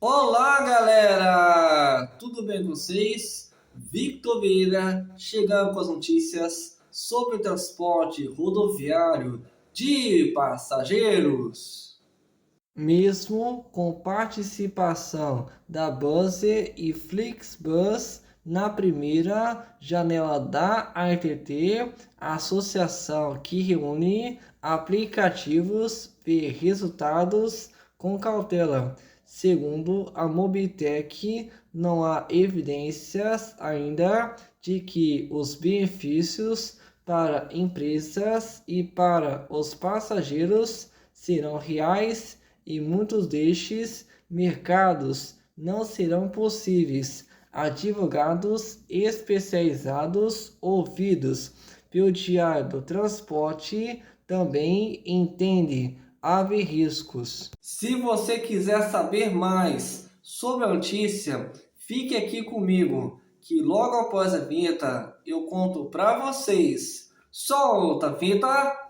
Olá, galera! Tudo bem com vocês? Victor Vieira chegando com as notícias sobre transporte rodoviário de passageiros. Mesmo com participação da Buzzer e Flixbus na primeira janela da ARTT, a associação que reúne aplicativos vê resultados com cautela. Segundo a Mobitech, não há evidências ainda de que os benefícios para empresas e para os passageiros serão reais e muitos destes mercados não serão possíveis. Advogados especializados ouvidos pelo Diário do Transporte também entendem haver riscos. Se você quiser saber mais sobre a notícia, fique aqui comigo, que logo após a vinheta eu conto para vocês. Solta a vinheta!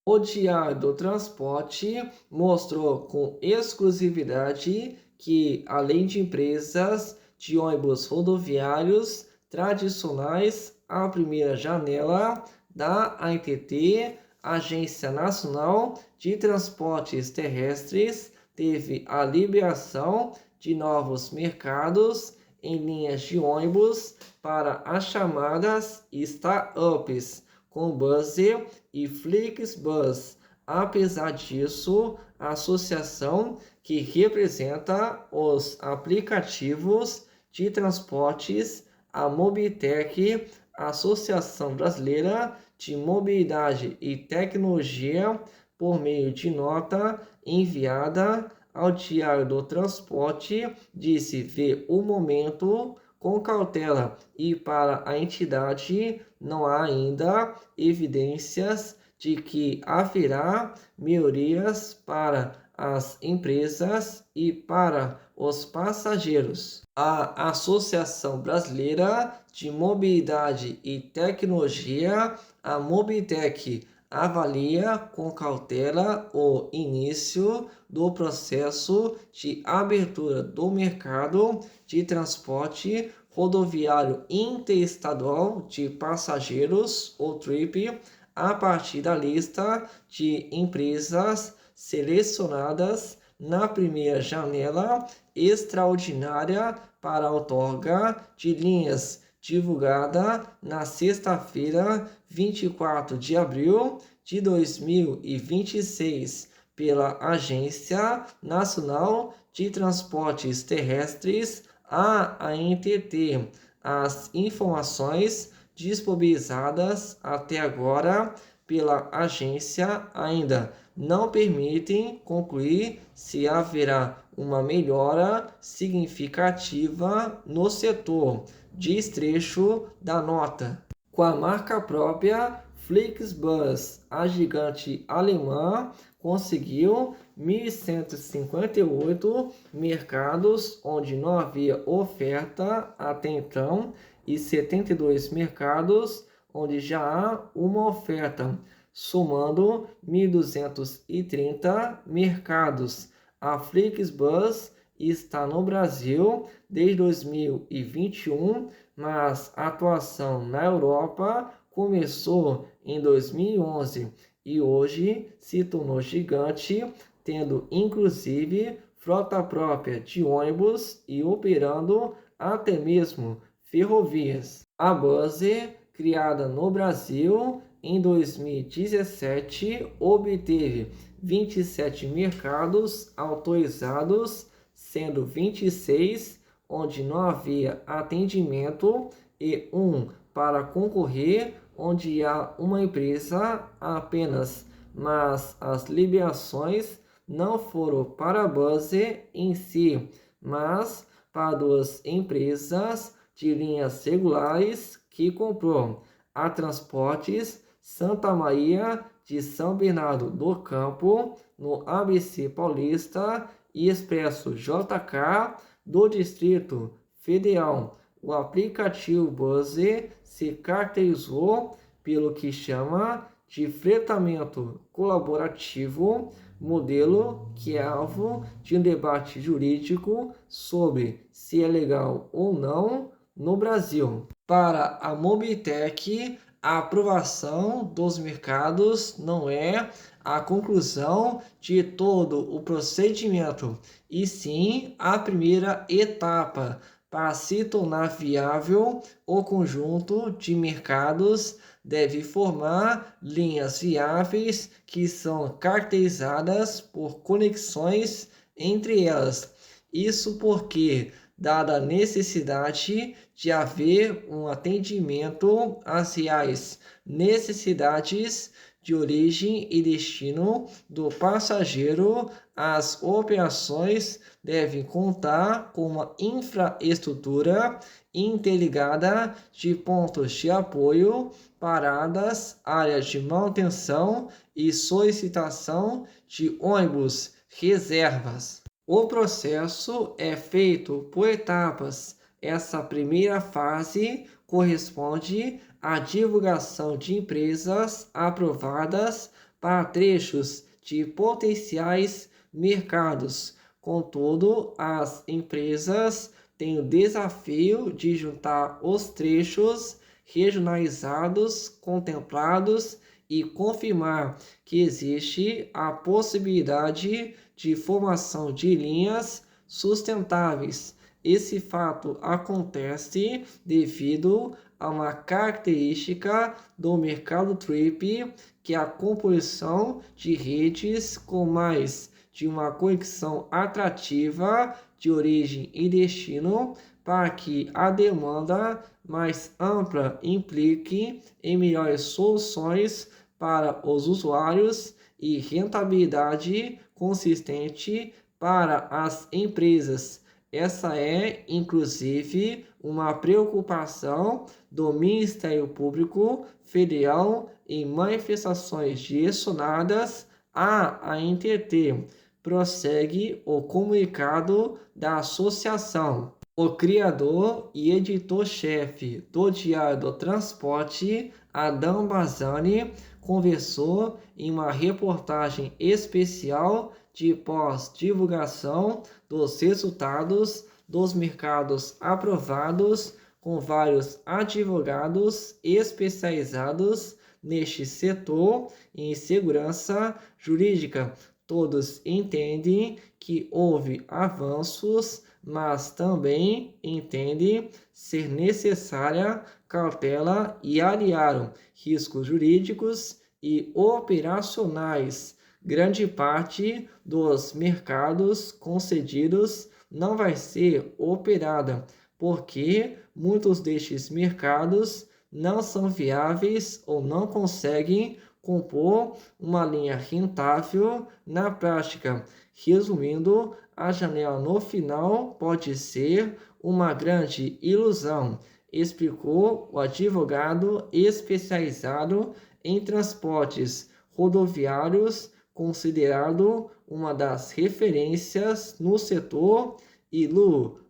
O Diário do Transporte mostrou com exclusividade que, além de empresas de ônibus rodoviários tradicionais, a primeira janela da ANTT, Agência Nacional de Transportes Terrestres, teve a liberação de novos mercados em linhas de ônibus para as chamadas startups, com Buzzer e Flixbus. Apesar disso, a associação que representa os aplicativos de transportes, a Mobitech, Associação Brasileira de Mobilidade e Tecnologia, por meio de nota enviada ao Diário do Transporte, disse ver o momento com cautela e para a entidade não há ainda evidências de que haverá melhorias para as empresas e para os passageiros. A Associação Brasileira de Mobilidade e Tecnologia, a Mobitech, avalia com cautela o início do processo de abertura do mercado de transporte rodoviário interestadual de passageiros, ou TRIP, a partir da lista de empresas selecionadas na primeira janela extraordinária para a outorga de linhas, divulgada na sexta-feira, 24 de abril de 2026, pela Agência Nacional de Transportes Terrestres, a ANTT. As informações disponibilizadas até agora pela agência ainda não permitem concluir se haverá uma melhora significativa no setor, diz trecho da nota. Com a marca própria, Flixbus, a gigante alemã, conseguiu 1.158 mercados onde não havia oferta até então e 72 mercados onde já há uma oferta, somando 1.230 mercados. A Flixbus está no Brasil desde 2021, mas a atuação na Europa começou em 2011 e hoje se tornou gigante, tendo inclusive frota própria de ônibus e operando até mesmo ferrovias. A Buzzer, criada no Brasil em 2017, obteve 27 mercados autorizados, sendo 26 onde não havia atendimento e um para concorrer onde há uma empresa apenas, mas as liberações não foram para a Buzzer em si, mas para duas empresas de linhas regulares que comprou: a Transportes Santa Maria de São Bernardo do Campo, no ABC Paulista, e Expresso JK do Distrito Federal. O aplicativo Buzz se caracterizou pelo que chama de fretamento colaborativo, modelo que é alvo de um debate jurídico sobre se é legal ou não no Brasil. Para a Mobitech, a aprovação dos mercados não é a conclusão de todo o procedimento, e sim a primeira etapa para se tornar viável. O conjunto de mercados deve formar linhas viáveis que são caracterizadas por conexões entre elas. Isso porque, dada a necessidade de haver um atendimento às reais necessidades de origem e destino do passageiro, as operações devem contar com uma infraestrutura interligada de pontos de apoio, paradas, áreas de manutenção e solicitação de ônibus reservas. O processo é feito por etapas. Essa primeira fase corresponde à divulgação de empresas aprovadas para trechos de potenciais mercados. Contudo, as empresas têm o desafio de juntar os trechos regionalizados contemplados e confirmar que existe a possibilidade de formação de linhas sustentáveis. Esse fato acontece devido a uma característica do mercado Trip, que é a composição de redes com mais de uma conexão atrativa de origem e destino, para que a demanda mais ampla implique em melhores soluções para os usuários e rentabilidade consistente para as empresas. Essa é, inclusive, uma preocupação do Ministério Público Federal em manifestações direcionadas à ANTT. Prossegue o comunicado da associação. O criador e editor-chefe do Diário do Transporte, Adão Bazzani, conversou em uma reportagem especial de pós-divulgação dos resultados dos mercados aprovados com vários advogados especializados neste setor em segurança jurídica. Todos entendem que houve avanços, mas também entendem ser necessária cautela e aliaram riscos jurídicos e operacionais. Grande parte dos mercados concedidos não vai ser operada, porque muitos destes mercados não são viáveis ou não conseguem compor uma linha rentável na prática. Resumindo, a janela no final pode ser uma grande ilusão, explicou o advogado especializado em transportes rodoviários, considerado uma das referências no setor, e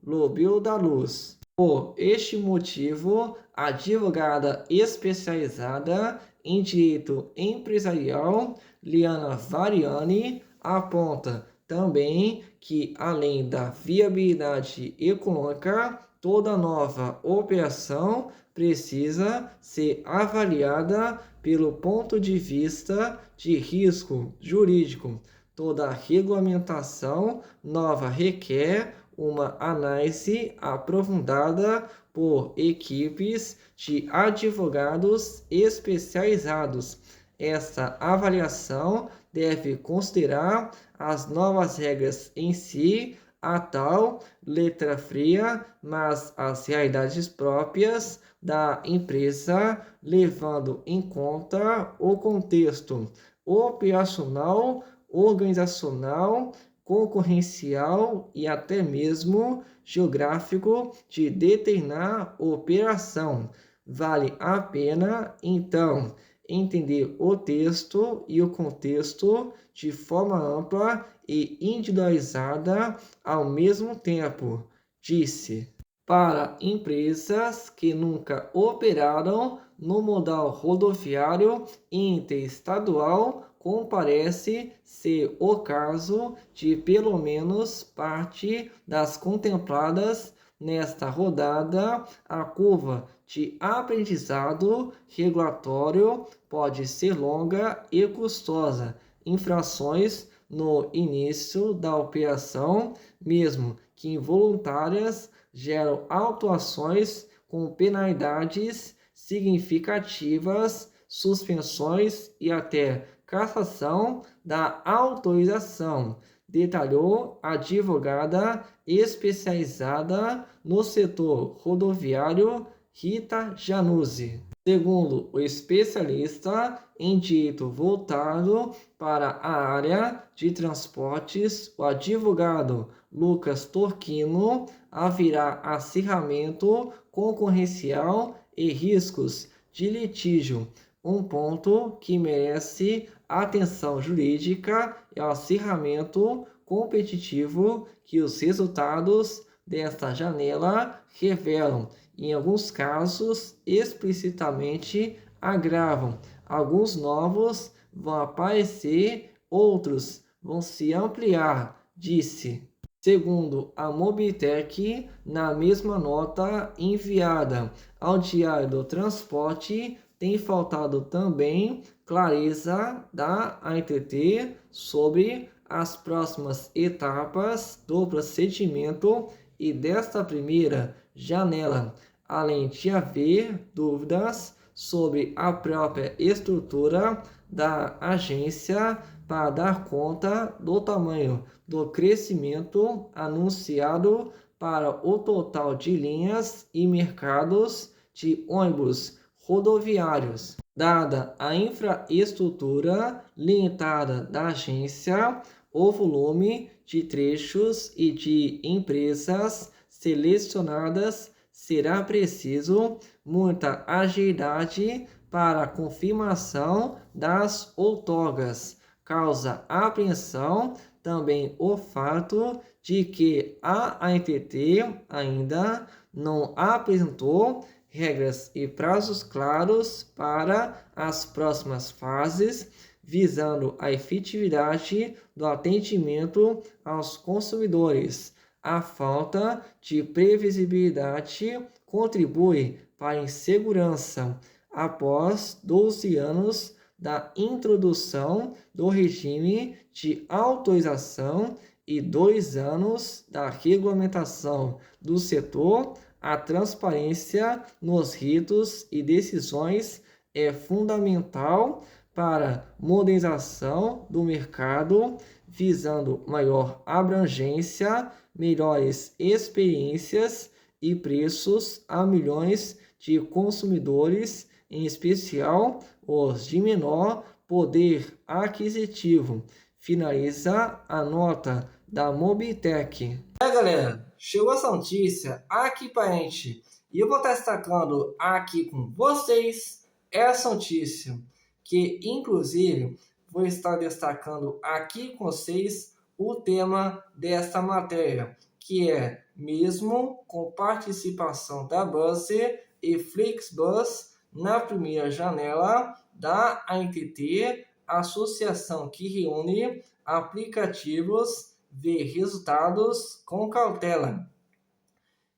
Lobel da Luz. Por este motivo, a advogada especializada em direito empresarial, Liana Variani, aponta também que, além da viabilidade econômica, toda nova operação precisa ser avaliada pelo ponto de vista de risco jurídico. Toda regulamentação nova requer uma análise aprofundada por equipes de advogados especializados. Essa avaliação deve considerar as novas regras em si, a tal letra fria, mas as realidades próprias da empresa, levando em conta o contexto operacional, organizacional, concorrencial e até mesmo geográfico de determinar operação. Vale a pena, então, entender o texto e o contexto de forma ampla e individualizada ao mesmo tempo, disse. Para empresas que nunca operaram no modal rodoviário interestadual, como parece ser o caso de pelo menos parte das contempladas nesta rodada, a curva de aprendizado regulatório pode ser longa e custosa. Infrações no início da operação, mesmo que involuntárias, geram autuações com penalidades significativas, suspensões e até cassação da autorização, detalhou a advogada especializada no setor rodoviário Rita Januzzi. Segundo o especialista em direito voltado para a área de transportes, o advogado Lucas Torquino, haverá acirramento concorrencial e riscos de litígio. Um ponto que merece atenção jurídica é o acirramento competitivo que os resultados desta janela revelam. Em alguns casos, explicitamente agravam. Alguns novos vão aparecer, outros vão se ampliar, disse. Segundo a Mobitech, na mesma nota enviada ao Diário do Transporte, tem faltado também clareza da ANTT sobre as próximas etapas do procedimento e desta primeira janela, além de haver dúvidas sobre a própria estrutura da agência para dar conta do tamanho do crescimento anunciado para o total de linhas e mercados de ônibus rodoviários. Dada a infraestrutura limitada da agência, o volume de trechos e de empresas selecionadas, será preciso muita agilidade para a confirmação das outorgas. Causa apreensão também o fato de que a ANTT ainda não apresentou regras e prazos claros para as próximas fases, visando a efetividade do atendimento aos consumidores. A falta de previsibilidade contribui para a insegurança. Após 12 anos da introdução do regime de autorização e 2 anos da regulamentação do setor, a transparência nos ritos e decisões é fundamental para a modernização do mercado, visando maior abrangência, melhores experiências e preços a milhões de consumidores, em especial os de menor poder aquisitivo. Finaliza a nota da Mobitech. Galera, chegou essa notícia aqui para a gente e eu vou estar destacando aqui com vocês essa notícia, que inclusive vou estar destacando aqui com vocês o tema desta matéria, que é mesmo com participação da Buzzer e Flixbus na primeira janela da ANTT, associação que reúne aplicativos, vê resultados com cautela.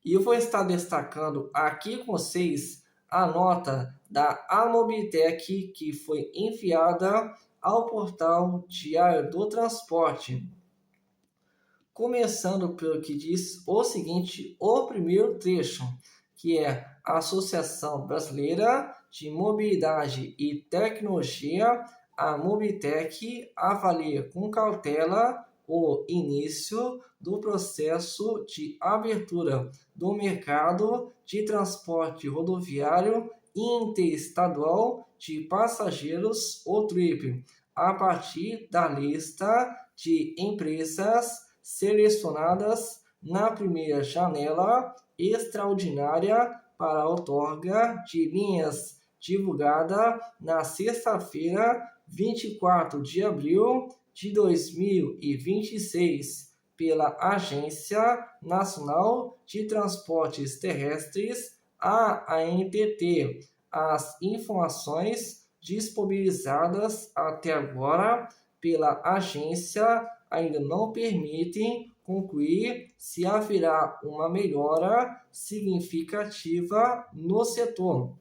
E eu vou estar destacando aqui com vocês a nota da Amobitech que foi enviada ao portal Diário do Transporte. Começando pelo que diz o seguinte, o primeiro trecho, que é a Associação Brasileira de Mobilidade e Tecnologia, a Mobitech, avalia com cautela o início do processo de abertura do mercado de transporte rodoviário interestadual de passageiros, o TRIP, a partir da lista de empresas selecionadas na primeira janela extraordinária para a outorga de linhas divulgada na sexta-feira, 24 de abril de 2026, pela Agência Nacional de Transportes Terrestres, a ANTT. As informações disponibilizadas até agora pela agência ainda não permitem concluir se haverá uma melhora significativa no setor.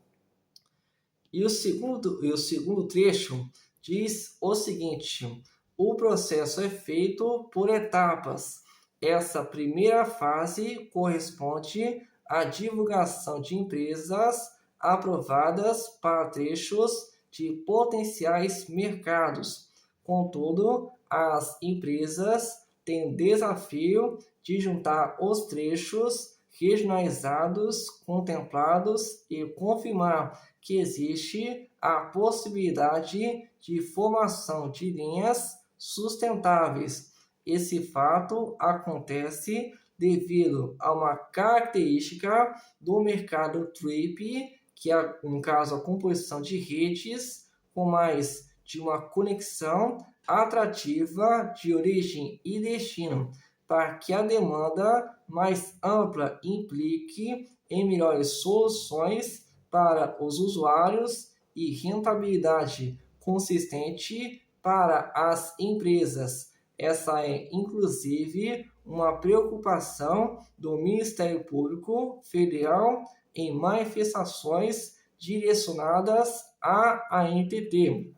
E o segundo trecho diz o seguinte: o processo é feito por etapas. Essa primeira fase corresponde à divulgação de empresas aprovadas para trechos de potenciais mercados. Contudo, as empresas têm o desafio de juntar os trechos regionalizados contemplados e confirmar que existe a possibilidade de formação de linhas sustentáveis. Esse fato acontece devido a uma característica do mercado TRIP, que é, no caso, a composição de redes com mais de uma conexão atrativa de origem e destino, para que a demanda mais ampla implique em melhores soluções para os usuários e rentabilidade consistente para as empresas. Essa é, inclusive, uma preocupação do Ministério Público Federal em manifestações direcionadas à ANTT.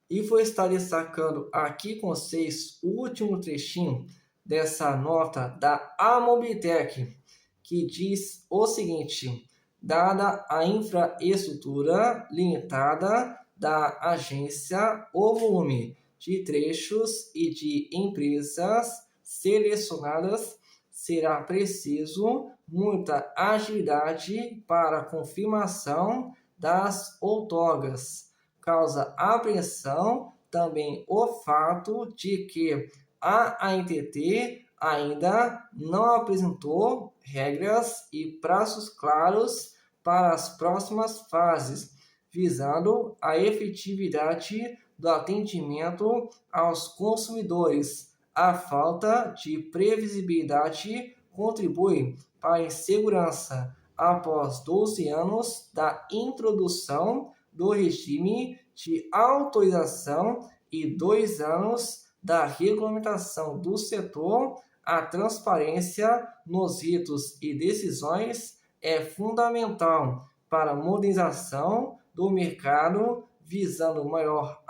E vou estar destacando aqui com vocês o último trechinho dessa nota da Amobitec, que diz o seguinte: dada a infraestrutura limitada da agência, o volume de trechos e de empresas selecionadas, será preciso muita agilidade para a confirmação das outorgas. Causa apreensão também o fato de que a ANTT ainda não apresentou regras e prazos claros para as próximas fases, visando a efetividade do atendimento aos consumidores. A falta de previsibilidade contribui para a insegurança após 12 anos da introdução do regime de autorização e 2 anos da regulamentação do setor. A transparência nos ritos e decisões é fundamental para a modernização do mercado, visando maior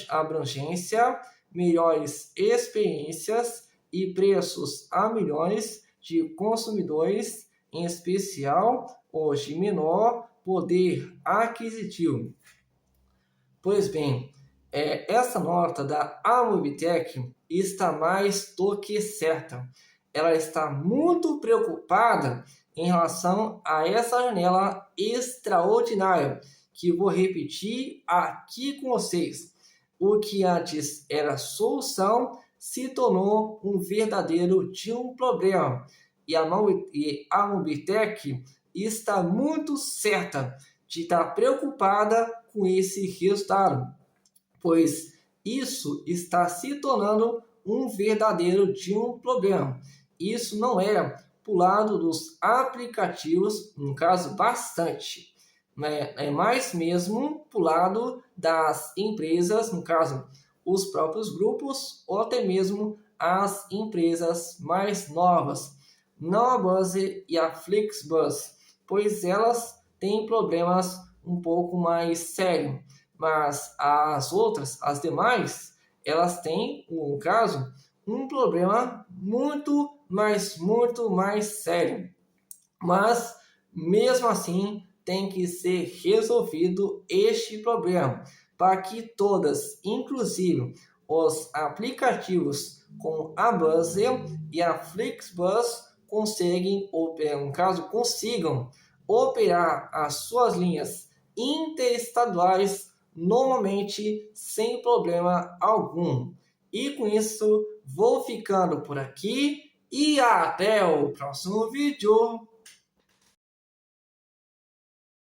abrangência, melhores experiências e preços a milhões de consumidores, em especial os de menor poder aquisitivo. Pois bem, essa nota da Amobitec está mais do que certa. Ela está muito preocupada em relação a essa janela extraordinária, que vou repetir aqui com vocês. O que antes era solução se tornou um verdadeiro problema. E a Amobitec está muito certa de estar preocupada com esse resultado, pois isso está se tornando um verdadeiro problema. Isso não é para o lado dos aplicativos, no caso, bastante. É mais mesmo para o lado das empresas, no caso, os próprios grupos, ou até mesmo as empresas mais novas, não a Buzz e a Flixbus, pois elas têm problemas um pouco mais sérios, mas as outras, as demais, elas têm, no caso, um problema muito mais sério. Mas, mesmo assim, tem que ser resolvido este problema, para que todas, inclusive os aplicativos como a Buzz e a Flixbus, consigam operar as suas linhas interestaduais normalmente sem problema algum. E com isso, vou ficando por aqui e até o próximo vídeo.